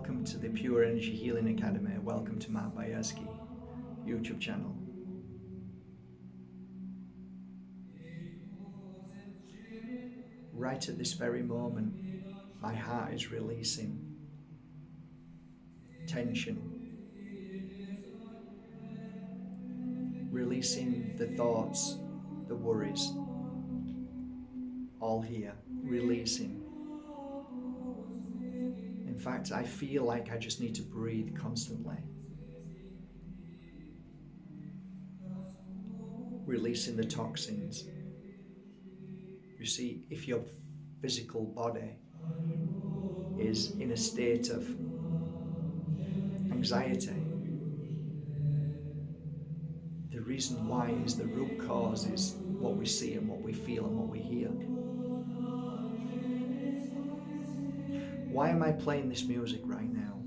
welcome to the Pure Energy Healing Academy. Welcome to my Bajerski YouTube channel. Right at this very moment, my heart is releasing tension, releasing the thoughts, the worries, all here, releasing. In fact, I feel like I just need to breathe constantly. Releasing the toxins. You see, if your physical body is in a state of anxiety, the reason why is the root cause is what we see and what we feel and what we hear. Why am I playing this music right now?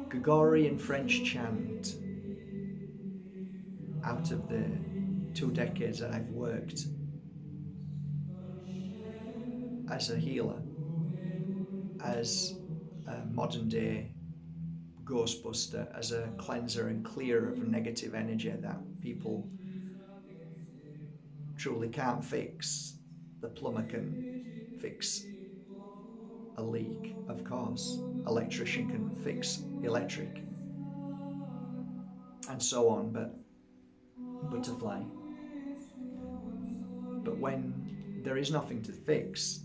Gregorian French chant. Out of the 2 decades that I've worked as a healer, as a modern day ghostbuster, as a cleanser and clearer of negative energy that people truly can't fix. The plumber can fix a leak, of course. Electrician can fix electric, and so on, but butterfly. But when there is nothing to fix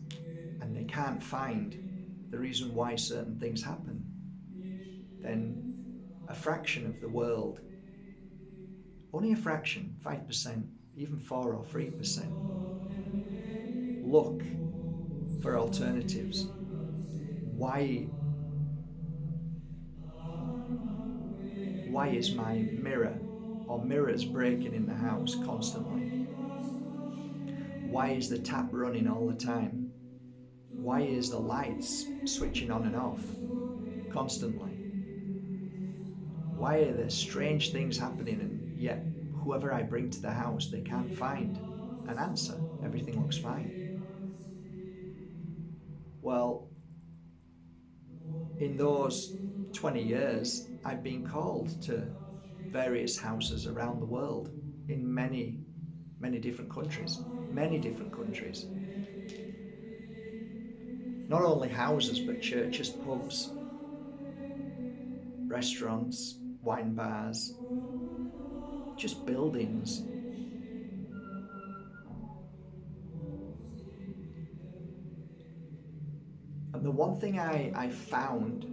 and they can't find the reason why certain things happen, then a fraction of the world, only a fraction, 5%, even 4 or 3%, look for alternatives. Why is my mirror or mirrors breaking in the house constantly? Why is the tap running all the time? Why is the lights switching on and off constantly? Why are there strange things happening, and yet whoever I bring to the house, they can't find an answer? Everything looks fine. Well, in those 20 years, I've been called to various houses around the world in many different countries. Not only houses, but churches, pubs, restaurants, wine bars, just buildings. And the one thing I found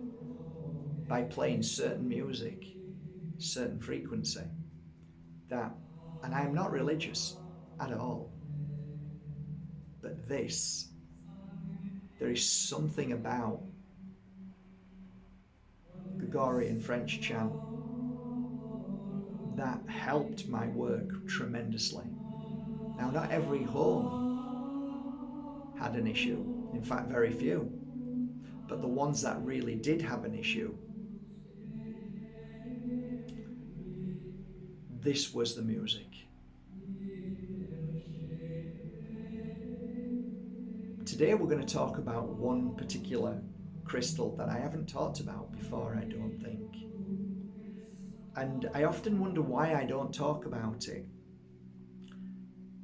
by playing certain music, certain frequency, that, and I am not religious at all, but there is something about Gregorian French chant that helped my work tremendously. Now, not every home had an issue, in fact very few, but the ones that really did have an issue, this was the music. Today we're going to talk about one particular crystal that I haven't talked about before, I don't think. And I often wonder why I don't talk about it.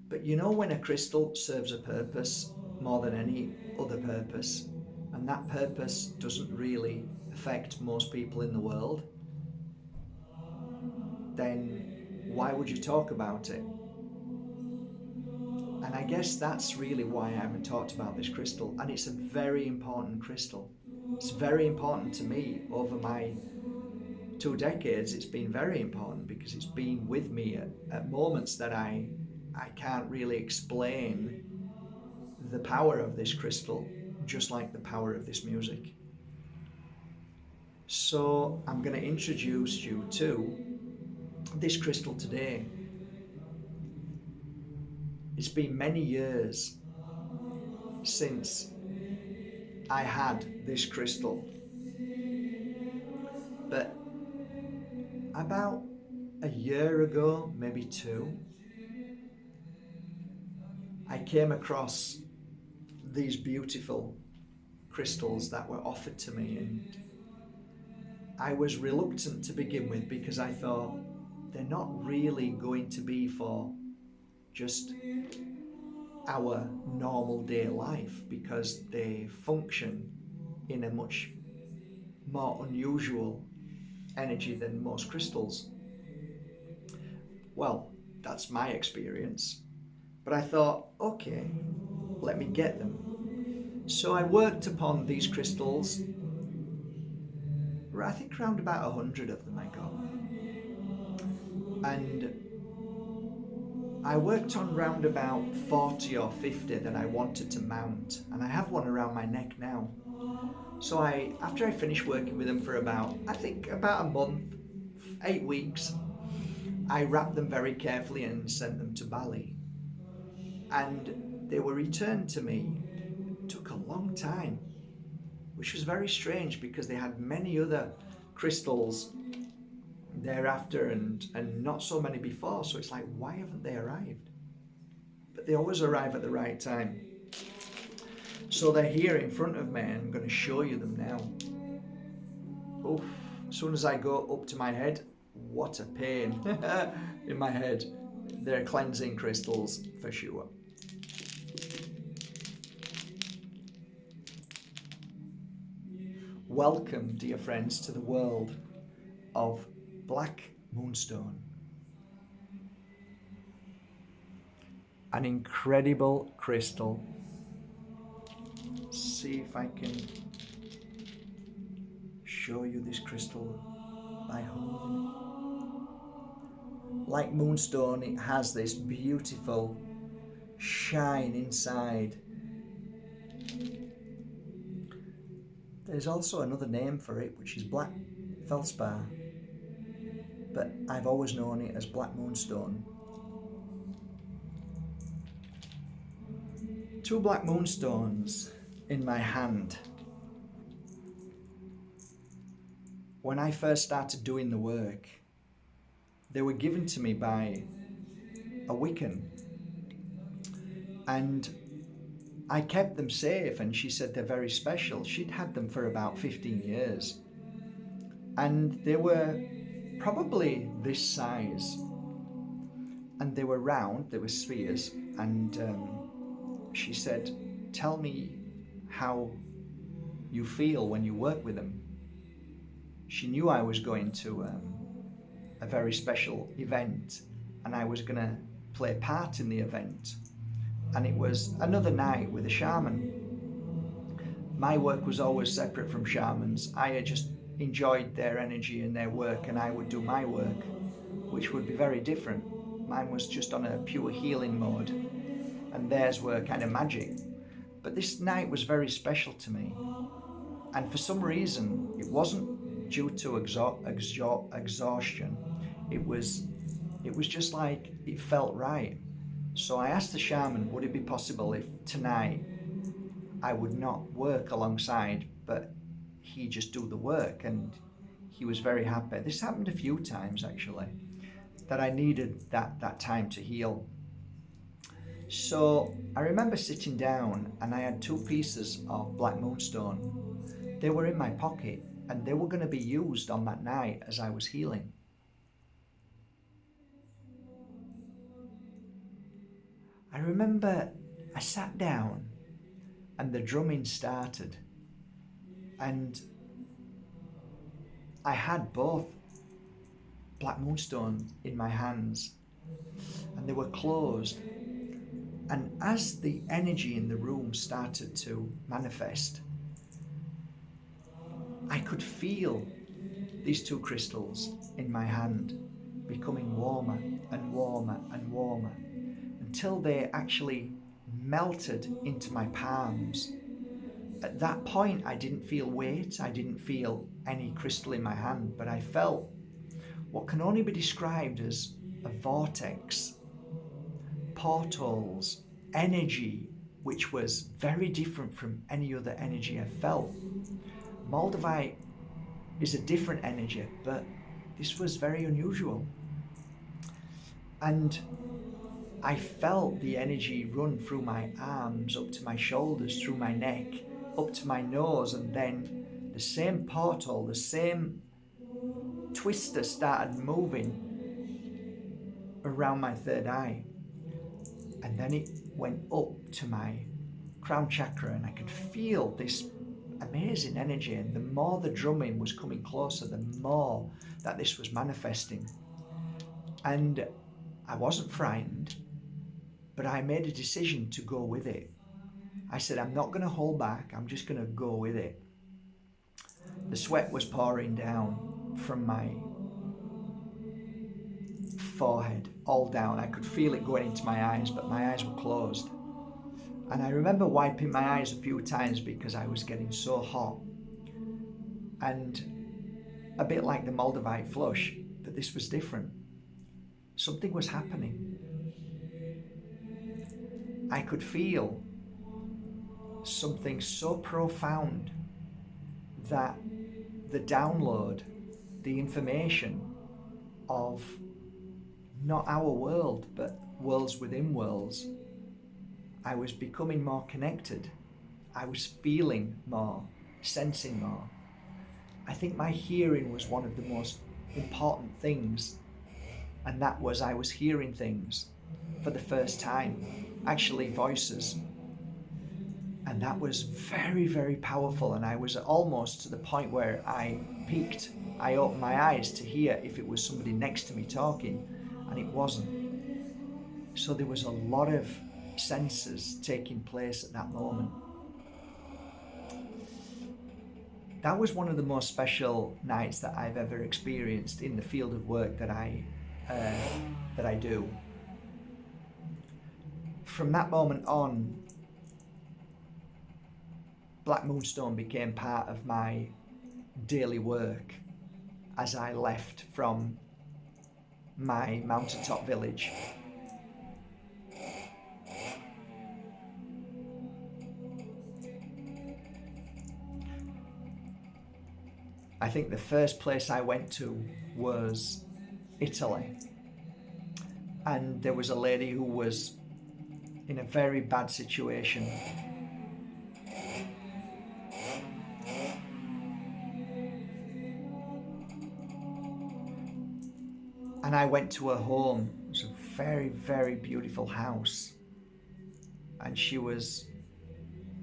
But you know, when a crystal serves a purpose more than any other purpose, and that purpose doesn't really affect most people in the world, then why would you talk about it? And I guess that's really why I haven't talked about this crystal. And it's a very important crystal. It's very important to me. Over my 2 decades, it's been very important because it's been with me at moments that I can't really explain the power of this crystal, just like the power of this music. So I'm going to introduce you to this crystal today. It's been many years since I had this crystal, but about a year ago, maybe 2, I came across these beautiful crystals that were offered to me, and I was reluctant to begin with because I thought they're not really going to be for just our normal day life, because they function in a much more unusual energy than most crystals. Well, that's my experience. But I thought, okay, let me get them. So I worked upon these crystals. I think around about 100 of them I got. And I worked on round about 40 or 50 that I wanted to mount. And I have one around my neck now. So after I finished working with them for about, I think about a month, 8 weeks, I wrapped them very carefully and sent them to Bali. And they were returned to me. It took a long time, which was very strange because they had many other crystals thereafter and not so many before. So it's like, why haven't they arrived? But they always arrive at the right time. So they're here in front of me, and I'm going to show you them now. Oof. As soon as I go up to my head, what a pain in my head. They're cleansing crystals for sure. Welcome, dear friends, to the world of Black Moonstone. An incredible crystal. See if I can show you this crystal by holding it. Like Moonstone, it has this beautiful shine inside. There's also another name for it, which is black feldspar, but I've always known it as Black Moonstone. Two black moonstones in my hand. When I first started doing the work, they were given to me by a Wiccan, and I kept them safe, and she said they're very special. She'd had them for about 15 years, and they were probably this size, and they were round, they were spheres, and she said, tell me how you feel when you work with them. She knew I was going to a very special event, and I was going to play a part in the event, and it was another night with a shaman. My work was always separate from shamans. I just enjoyed their energy and their work, and I would do my work, which would be very different. Mine was just on a pure healing mode, and theirs were kind of magic. But this night was very special to me, and for some reason it wasn't due to exhaustion. It was just like it felt right. So I asked the shaman, would it be possible if tonight I would not work alongside, but he just do the work? And he was very happy. This happened a few times actually, that I needed that time to heal. So I remember sitting down, and I had 2 pieces of black moonstone. They were in my pocket, and they were going to be used on that night as I was healing. I remember I sat down and the drumming started, and I had both black moonstone in my hands, and they were closed. And as the energy in the room started to manifest, I could feel these 2 crystals in my hand becoming warmer and warmer and warmer, until they actually melted into my palms. At that point, I didn't feel weight, I didn't feel any crystal in my hand, but I felt what can only be described as a vortex, portals, energy, which was very different from any other energy I felt. Moldavite is a different energy, but this was very unusual. And I felt the energy run through my arms, up to my shoulders, through my neck, up to my nose, and then the same portal, the same twister started moving around my third eye. And then it went up to my crown chakra, and I could feel this amazing energy. And the more the drumming was coming closer, the more that this was manifesting. And I wasn't frightened, but I made a decision to go with it. I said, I'm not going to hold back. I'm just going to go with it. The sweat was pouring down from my forehead, all down. I could feel it going into my eyes, but my eyes were closed. And I remember wiping my eyes a few times because I was getting so hot. And a bit like the Moldavite flush, but this was different. Something was happening. I could feel something so profound that the download, the information of not our world, but worlds within worlds, I was becoming more connected. I was feeling more, sensing more. I think my hearing was one of the most important things, and that was I was hearing things for the first time, actually voices. And that was very, very powerful, and I was almost to the point where I peeked. I opened my eyes to hear if it was somebody next to me talking, and it wasn't. So there was a lot of senses taking place at that moment. That was one of the most special nights that I've ever experienced in the field of work that I do. From that moment on, Black Moonstone became part of my daily work as I left from my mountaintop village. I think the first place I went to was Italy. And there was a lady who was in a very bad situation. And I went to her home. It was a very, very beautiful house. And she was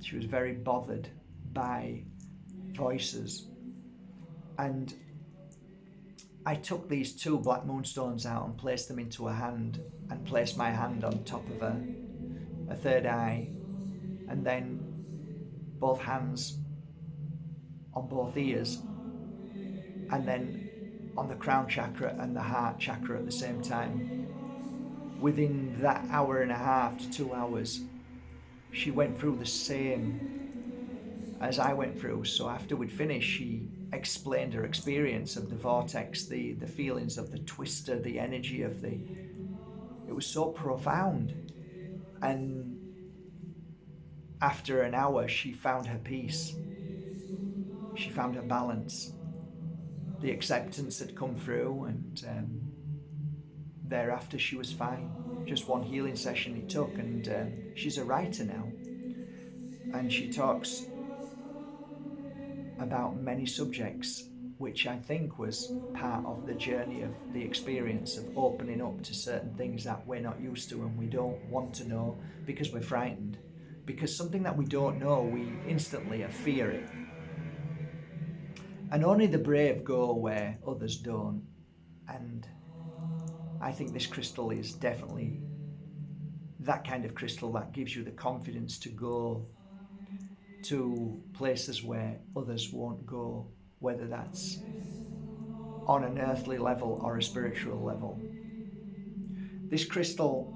very bothered by voices. And I took these two black moonstones out and placed them into a hand, and placed my hand on top of a third eye, and then both hands on both ears, and then on the crown chakra and the heart chakra at the same time. Within that hour and a half to 2 hours, she went through the same as I went through. So after we'd finished, she explained her experience of the vortex, the feelings of the twister, the energy of it was so profound. And after an hour, she found her peace. She found her balance. The acceptance had come through, and thereafter she was fine. Just one healing session it took, and she's a writer now. And she talks about many subjects, which I think was part of the journey of the experience of opening up to certain things that we're not used to and we don't want to know because we're frightened. Because something that we don't know, we instantly fear it. And only the brave go where others don't. And I think this crystal is definitely that kind of crystal that gives you the confidence to go to places where others won't go, whether that's on an earthly level or a spiritual level. This crystal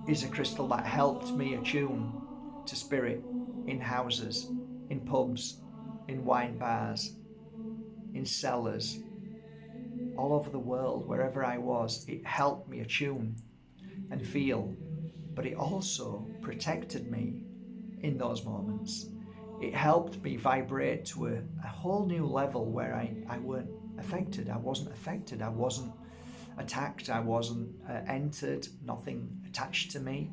is a crystal that helped me attune to spirit in houses, in pubs, in wine bars, in cellars, all over the world, wherever I was. It helped me attune and feel, but it also protected me in those moments. It helped me vibrate to a whole new level where I weren't affected. I wasn't affected. I wasn't attacked. I wasn't entered. Nothing attached to me.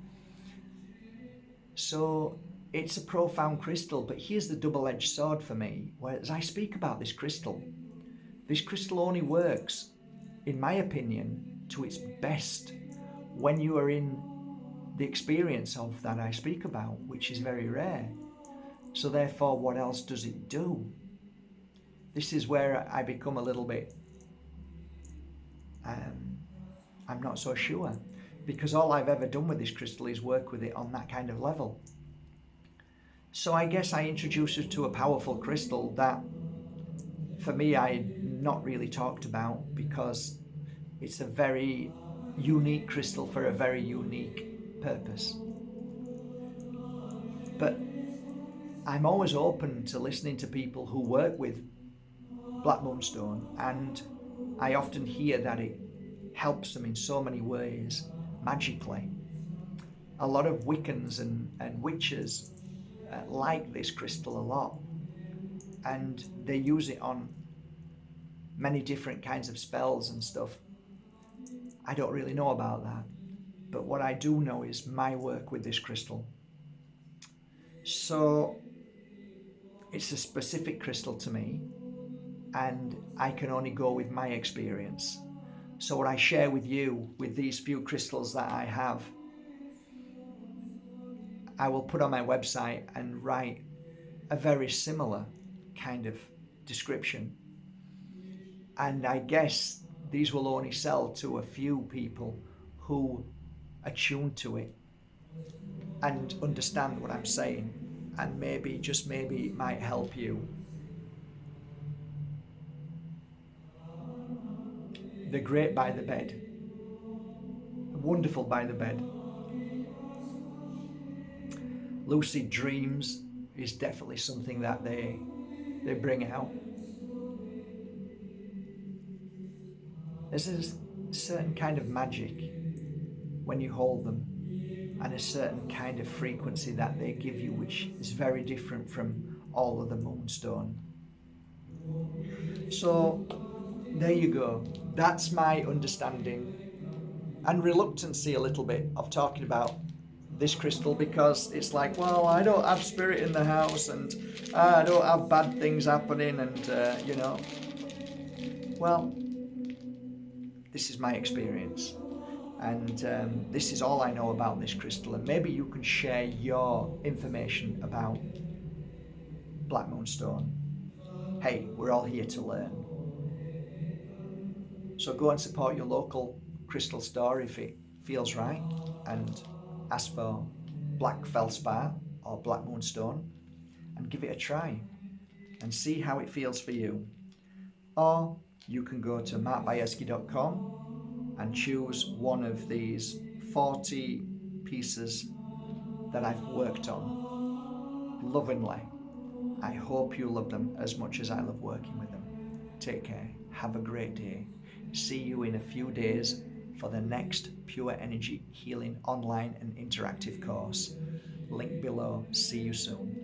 So it's a profound crystal, but here's the double-edged sword for me. Whereas I speak about this crystal only works, in my opinion, to its best when you are in the experience of that I speak about, which is very rare. So therefore, what else does it do? This is where I become a little bit, I'm not so sure, because all I've ever done with this crystal is work with it on that kind of level. So I guess I introduced her to a powerful crystal that, for me, I not really talked about, because it's a very unique crystal for a very unique purpose. But I'm always open to listening to people who work with Black Moonstone, and I often hear that it helps them in so many ways, magically. A lot of Wiccans and witches like this crystal a lot, and they use it on many different kinds of spells and stuff. I don't really know about that, but what I do know is my work with this crystal. So it's a specific crystal to me, and I can only go with my experience. So what I share with you, with these few crystals that I have, I will put on my website and write a very similar kind of description. And I guess these will only sell to a few people who are tuned to it and understand what I'm saying. And maybe, just maybe, it might help you. They're great by the bed. Wonderful by the bed. Lucid dreams is definitely something that they bring out. There's a certain kind of magic when you hold them, and a certain kind of frequency that they give you, which is very different from all of the Moonstone. So there you go. That's my understanding and reluctancy a little bit of talking about this crystal, because it's like, well, I don't have spirit in the house, and I don't have bad things happening, and well, this is my experience, and this is all I know about this crystal. And maybe you can share your information about Black Moonstone. Hey, we're all here to learn. So go and support your local crystal store if it feels right, and ask for Black Feldspar or Black Moonstone and give it a try and see how it feels for you. Or you can go to markbajerski.com and choose one of these 40 pieces that I've worked on lovingly. I hope you love them as much as I love working with them. Take care. Have a great day. See you in a few days for the next Pure Energy Healing online and interactive course. Link below. See you soon.